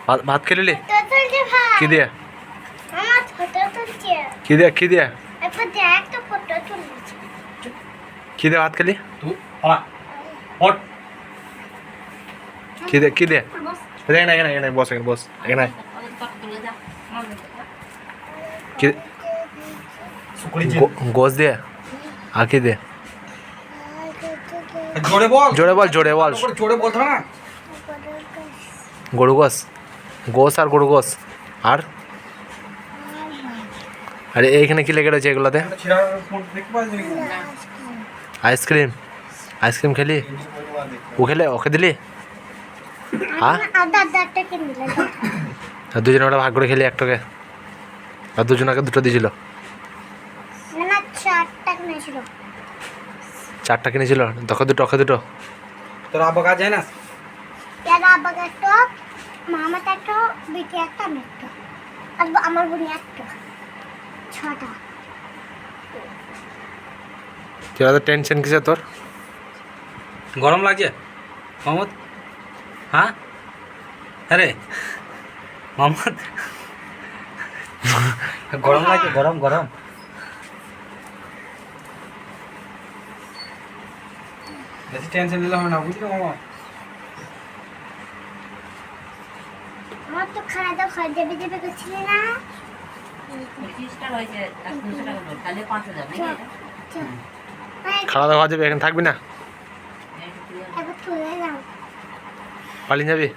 ভাত খেলিলি কি দিয়ে কি দিয়ে কি দিয়ে কি দিয়ে ভাত খেলি কি দিয়ে কি দিয়ে এখানে এখানে এখানে বস এখানে বস এখানে গোস দিয়ে আর কি দিয়ে জোরে বল জোরে বল জোরে বল জোরে বলতো না গরু গোস গোস আর গরু গোস আর আরে এইখানে কি লেগে রয়েছে এগুলোতে আইসক্রিম আইসক্রিম খেলি ও খেলে ওকে দিলি হ্যাঁ দুজনে ওটা ভাগ করে খেলি একটাকে আর দুজনকে দুটো দিয়েছিল চারটা কিনেছিল তোকে দুটো ওকে দুটো তোর আব্বা কাজ যায় না আমার বুড়ি একটা ছটা তোর টেনশন কিসে তোর গরম লাগছে মোহাম্মদ হ্যাঁ আরে মোহাম্মদ গরম লাগছে গরম গরম বেশি টেনশন নিলে হবে না বুঝলি মামা আমার তো খাওয়া দাওয়া খাওয়া দেবে দেবে করছিলে না খাওয়া দাওয়া যাবে এখানে থাকবি না পালিয়ে যাবি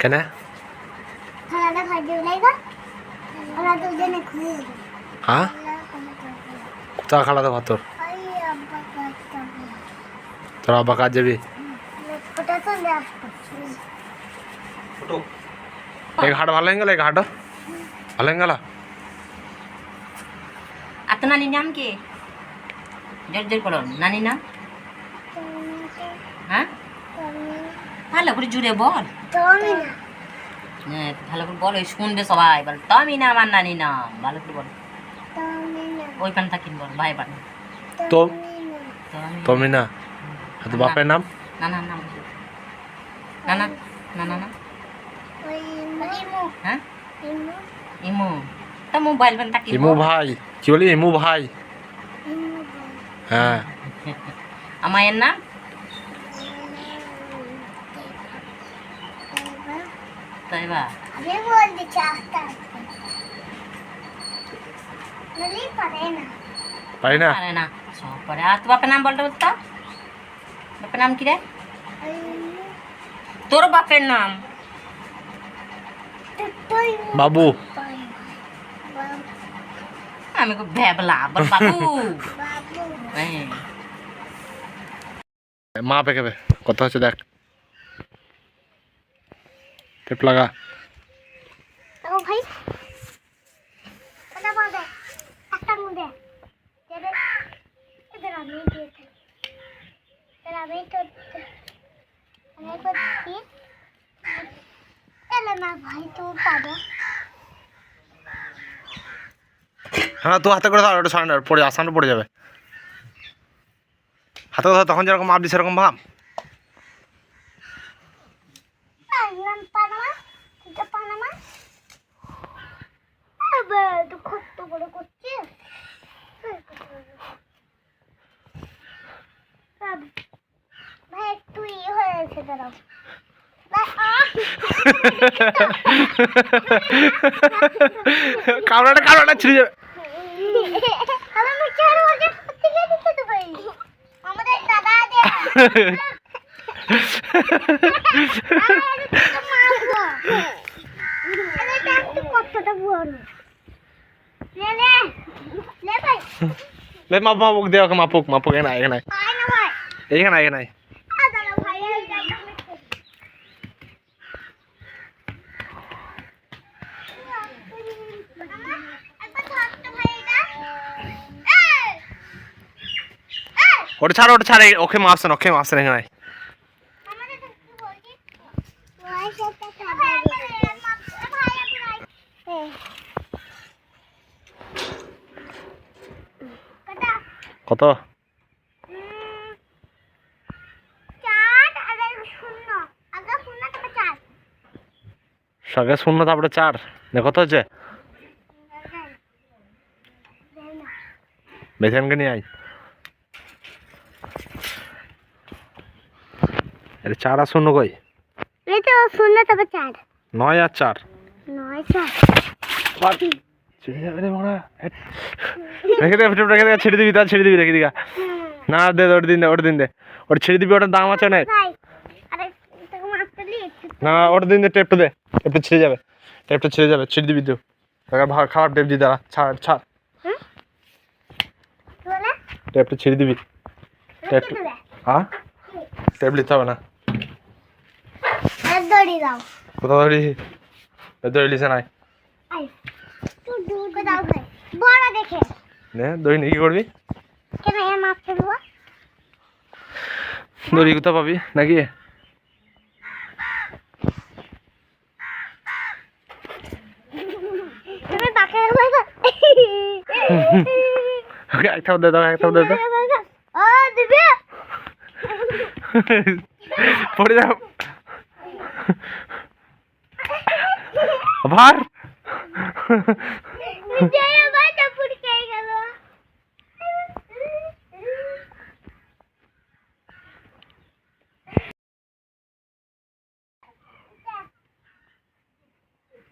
কেন হ্যাঁ কোথা খাওয়া দাওয়া তোর তোর আব্বা কাজ যাবি এই ঘাট ভালো হয়ে গেল এই ঘাট ভালো হয়ে গেল আর তো নানির নাম কি জোর জোর করো নানির নাম হ্যাঁ ভালো করে জুড়ে বল হ্যাঁ ভালো করে বলো শুনবে সবাই বল তমি না আমার নানি নাম ভালো করে বল ওই পানটা কিন বল ভাই পান তো তুমি না তো বাপের নাম না না নাম না না না না না হ্যাঁ ইমু তা মোবাইল পানটা কিন ইমু ভাই কি বলি ইমু ভাই হ্যাঁ আমায়ের নাম তাই বা পারি না পারে না সব পারে আর তো বাপের নাম বলতে তো বাপের নাম কি রে তোর বাপের নাম বাবু আমি খুব ভ্যাবলা বল বাবু হ্যাঁ মা পেকে কত হচ্ছে দেখ টেপ লাগা ভাই একটা মুদে এদের আমি দিয়ে থাকি এরা আমি তো অনেক করছি এলে না ভাই তো পাবো হ্যাঁ তো হাতে করে ধর ওটা সামনে পড়ে সামনে পড়ে যাবে হাতে ধর তখন যেরকম মাপ দিস সেরকম ভাব পানামা এটা পানামা আবে তো কত বড় করছে ভাই একটু হয়েছে দাঁড়াও কারোটা ছিঁড়ে যাবে আমাদের দাদা কতটা বড় মাপুক দে ওকে মাপুক এখানে এখানে এখানে এখানে ওটা ছাড় ওকে মাপছেন এখানে কত আগে 0 তারপরে 4 দেখো তো হচ্ছে বেচানকে নিয়ে আয় আরে 4 আর 0 কই এই তো 0 তারপর 4 9 আর 4 9 4 ছেড়ে যাবে রে মোড়া রেখে দে ছেড়ে দিবি রেখে দিগা না দে ওর দিন দে ওর ছেড়ে দিবি ওটার দাম আছে না ভাই আরে তোকে মারতে দিই না ওর দিন দে টেপটা দে টেপটা ছিঁড়ে যাবে ছিঁড়ে দিবি তো খারাপ টেপ দি দাঁড়া ছাড় বলে টেপটা ছিঁড়ে দিবি টেপ হ্যাঁ টেপ নিতে হবে না আর দড়ি দাও কোথাও দড়ি লিছে নাই আই তুই দূর দাও ভাই বড় দেখে নে দড়ি নিয়ে কি করবি কেন এর মাছ ফেলবো দড়ি কোথা পাবি নাকি তুমি বাকে রাখো ওকে একটাও দে দাও ও দিবি পড়ে যাও আবার জয় ভাই টাপুর কে গেল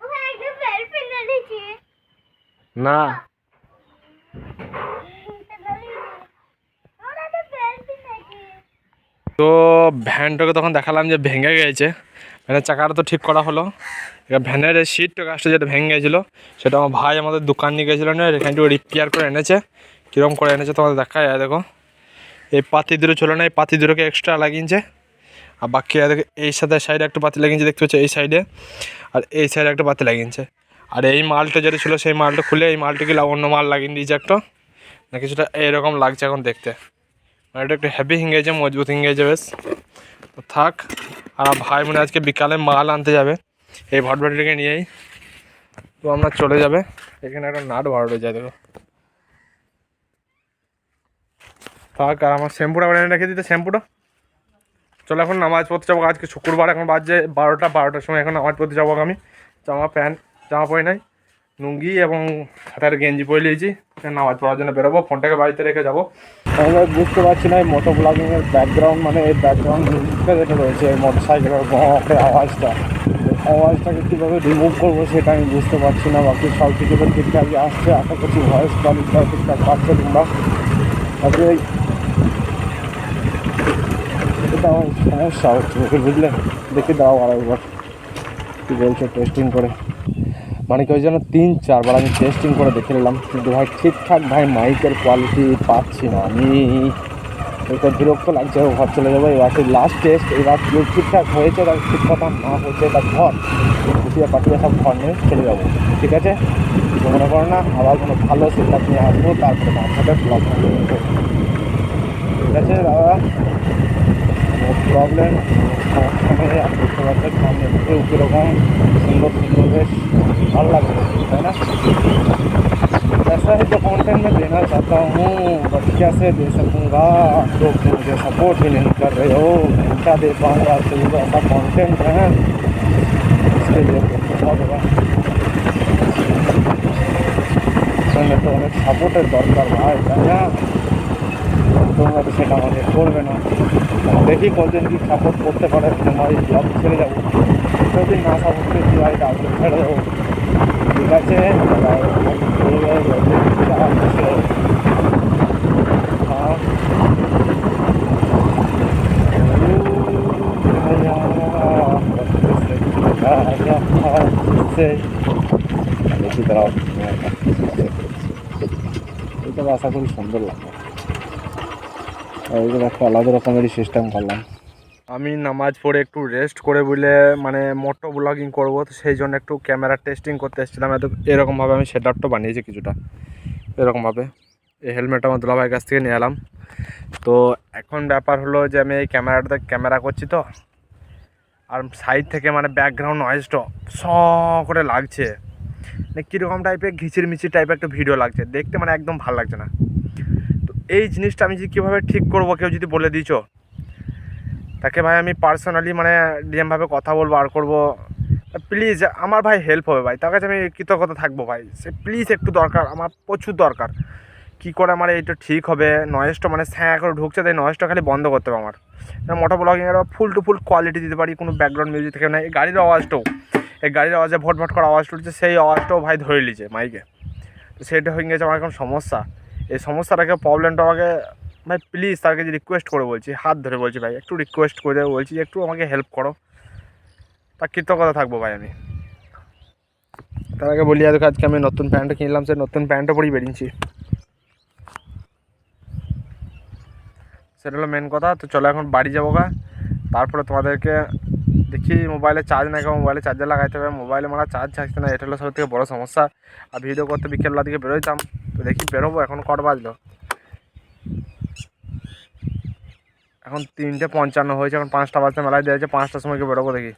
ও একটা বেল ফিঙ্গার দিছি না তো ভ্যানটাকে তখন দেখালাম যে ভেঙে গেছে ভ্যানের চাকাটা তো ঠিক করা হলো এবার ভ্যানের সিট গাছটা যেটা ভেঙে গেছিলো সেটা আমার ভাই আমাদের দোকান নিয়ে গেছিলো না এখানটু রিপেয়ার করে এনেছে কীরকম করে এনেছে তোমাদের দেখা যায় দেখো এই পাতি দুটো ছিল না এই পাতি দুটোকে এক্সট্রা লাগিয়েছে আর বাকি দেখো এই সাথে সাইডে একটা পাতি লাগিয়েছে দেখতে পাচ্ছ এই সাইডে আর এই সাইডে একটা পাতি লাগিয়েছে আর এই মালটা যেটা ছিল সেই মালটা খুলে এই মালটাকে অন্য মাল লাগিয়ে দিয়েছে একটা না কিছুটা এরকম লাগছে এখন দেখতে মানে এটা একটু হেভি হিঙ্গেছে মজবুত হিঙ্গেছে বেশ তো থাক আর ভাই মনে আজকে বিকালে মাল আনতে যাবে এই ভটভটিটাকে নিয়েই তো আমরা চলে যাবে এখানে একটা নাট ভাড়া রয়ে যায় দেখো থাক আর আমার শ্যাম্পুটা এনে রেখে দিতে শ্যাম্পুটা চলো এখন নামাজ পড়তে যাবো আজকে শুক্রবার এখন বাজছে 12টার সময় এখন নামাজ পড়তে যাবো আমি জামা পরে নাই লুঙ্গি এবং হাতের গেঞ্জি পরে নিয়েছি নামাজ পড়ার জন্য বেরোবো ফোনটাকে বাড়িতে রেখে যাবো আমরা বুঝতে পারছি না এই মোটো ব্লগিংয়ের ব্যাকগ্রাউন্ড মানে এই ব্যাকগ্রাউন্ড মিউজিকটা যেটা রয়েছে এই মোটর সাইকেলের গঁকে আওয়াজটাকে কীভাবে রিমুভ করবো সেটা আমি বুঝতে পারছি না বাকি সব কিছু তো ঠিকঠাকই আসছে আশা করছি ভয়েস কোয়ালিটিটাও ঠিকঠাক পাচ্ছে তোমরা তারপরে এটা আমার সমস্যা হচ্ছে বুঝলে দেখে দাও আর একবার কী বলছো টেস্টিং করে মানে কি ওই জন্য 3-4 বার আমি টেস্টিং করে দেখে নিলাম কিন্তু ভাই ঠিকঠাক ভাই মাইকের কোয়ালিটি পাচ্ছি না আমি এটা বিরক্ত লাগছে ঘর চলে যাবো এবার লাস্ট টেস্ট এবার কেউ ঠিকঠাক হয়েছে তার ঠিক কথা না হয়েছে তার ঘর কুটিয়া পাটিয়া সব ঘর নিয়ে চলে যাবো ঠিক আছে মনে করো না আবার কোনো ভালো সেটআপ নিয়ে আসবো তারপরে আমার সাথে ব্লগ ঠিক আছে দাদা প্রবলেম সমস্যা आप बुझते पारছেন সামনে থেকে কীরকম সুন্দর বেশ ভালো লাগবে তাই না ऐसा ही तो कंटेंट में देना चाहता हूँ बट कैसे दे सकूँगा तो मुझे सपोर्ट ही नहीं कर रहे हो क्या दे पाऊँगा तो ऐसा कंटेंट है इसके लिए बहुत होगा সঙ্গে তো অনেক সাপোর্টের দরকার ভাই তাই না তোমরা তো সেটা আমাদের করবে না দেখি কতদিন কি সাপোর্ট করতে পারে তোমার এই ব্লগ ছেড়ে যাবো যদি না সাপোর্ট করতে পারি তাহলে ছেড়ে দেবো ঠিক আছে দেখি তারা এটা আশা করি সুন্দর লাগবে এইগুলো একটা আলাদা রকমেরই সিস্টেম করলাম আমি নামাজ পড়ে একটু রেস্ট করে বলে মানে মোটো ব্লগিং করবো তো সেই জন্য একটু ক্যামেরা টেস্টিং করতে এসেছিলাম এরকমভাবে আমি সেট আপটা বানিয়েছি কিছুটা এরকমভাবে এই হেলমেটটা আমার দুলাভাইয়ের কাছ থেকে নিয়ে এলাম তো এখন ব্যাপার হলো যে আমি এই ক্যামেরাটাতে ক্যামেরা করছি তো আর সাইড থেকে মানে ব্যাকগ্রাউন্ড নয়েজটা করে লাগছে মানে কীরকম টাইপের ঘিচির মিচির টাইপের একটা ভিডিও লাগছে দেখতে মানে একদম ভালো লাগছে না তো এই জিনিসটা আমি যে কীভাবে ঠিক করবো কেউ যদি বলে দিছো তাকে ভাই আমি পার্সোনালি মানে ডিএমভাবে কথা বলবো আর করবো প্লিজ আমার ভাই হেল্প হবে ভাই, তার কাছে আমি কৃতজ্ঞতা থাকবো ভাই, সে প্লিজ একটু দরকার, আমার প্রচুর দরকার। কী করে আমার এইটা ঠিক হবে? নয়েজটা মানে স্যাঁ করে ঢুকছে, তাই নয়েজটা খালি বন্ধ করতে হবে আমার। মোটো ব্লগিংয়ের ফুল টু ফুল কোয়ালিটি দিতে পারি, কোনো ব্যাকগ্রাউন্ড মিউজিক থেকে না। এই গাড়ির আওয়াজটাও, এই গাড়ির আওয়াজে ভট ভট করে আওয়াজ উঠছে, সেই আওয়াজটাও ভাই ধরে নিয়েছে মাইকে। তো সেটা হয়ে গেছে আমার এখন সমস্যা। এই সমস্যাটাকে, প্রবলেমটা আমাকে ভাই প্লিজ তার কাছে রিকোয়েস্ট করে বলছি, হাত ধরে বলছি ভাই, একটু রিকোয়েস্ট করে বলছি যে একটু আমাকে হেল্প করো, তার কৃতজ্ঞতা থাকবো ভাই আমি। তার আগে বলি আজকে আমি নতুন প্যান্টটা কিনলাম, সে নতুন প্যান্টটা পরেই বেরিয়েছি, সেটা হলো মেন কথা। তো চলো এখন বাড়ি যাবো গা, তারপরে তোমাদেরকে দেখি মোবাইলে চার্জ নাই, মোবাইলে চার্জার লাগাইতে হবে, মোবাইলে মারা চার্জ থাকছে না, এটা হলো সব থেকে বড়ো সমস্যা। আর ভিডিও করতে বিকেলবেলা দিকে বেরোইতাম, তো দেখি বেরোবো, এখন কটা বাজলো, এখন 3:55 হয়েছে, এখন 5টা বাজতে মেলায় দিয়েছে, 5টার সময় বেরোবো দেখি।